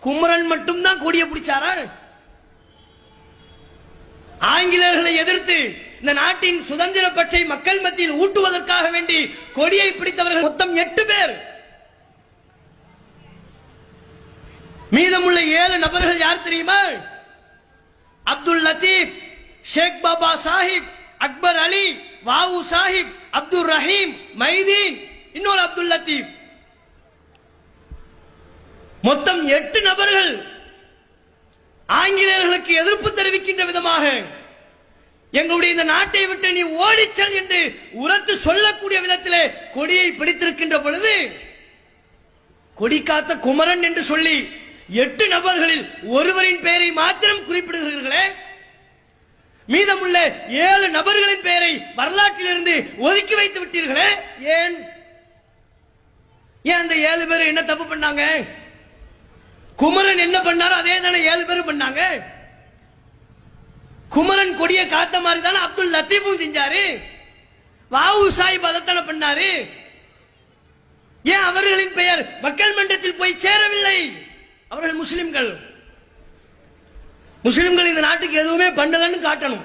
குமரன் மட்டும்தான் கொடியை பிடிச்சாரா? ஆங்கிலேயர்களை எதிர்த்து இந்த நாட்டின் சுதந்திர பற்றை மக்கள் மத்தியில் ஊட்டுவதற்காக வேண்டி கொடியை பிடித்தவர்கள் மொத்தம் 8 பேர். மீதமுள்ள 7 நபர்கள் யார் தெரியுமா? அப்துல் லத்தீப், ஷேக் பாபா சாஹிப், அக்பர் அலி, வாவு சாஹிப், அப்துல் ரஹீம், மைதீன், இன்னொரு அப்துல் லத்தீப். மொத்தம் 8 நபர்கள் ஆங்கிலேயர்களுக்கு எதிர்ப்பு தெரிவிக்கின்ற விதமாக எங்களுடைய இந்த நாட்டை விட்டு நீ ஓடிச்சல் என்று உரத்து சொல்லக்கூடிய விதத்திலே கொடியை பிடித்திருக்கின்ற பொழுது கொடி காத்த குமரன் என்று சொல்லி 8 நபர்களில் ஒருவரின் பெயரை மாத்திரம் குறிப்பிடுகிறீர்களே, மீதமுள்ள 7 நபர்களின் பெயரை வரலாற்றிலிருந்து ஒதுக்கி வைத்து விட்டீர்களே. ஏன் அந்த 7 பேர் என்ன தப்பு பண்ணாங்க? குமரன் என்ன பண்ணாரோ அதே தானே 7 பேரும் பண்ணாங்க. குமரன் கொடியை காத்த மாதிரி தானே அப்துல் லத்தீஃபும் செஞ்சாரு. வாவு சாஹிப் அதைத்தானே பண்ணாரு. ஏன் அவர்களின் பெயர் மக்கள் மன்றத்தில் போய் சேரவில்லை? அவர்கள் முஸ்லிம்கள் இந்த நாட்டுக்கு எதுவுமே பண்ணலன்னு காட்டணும்.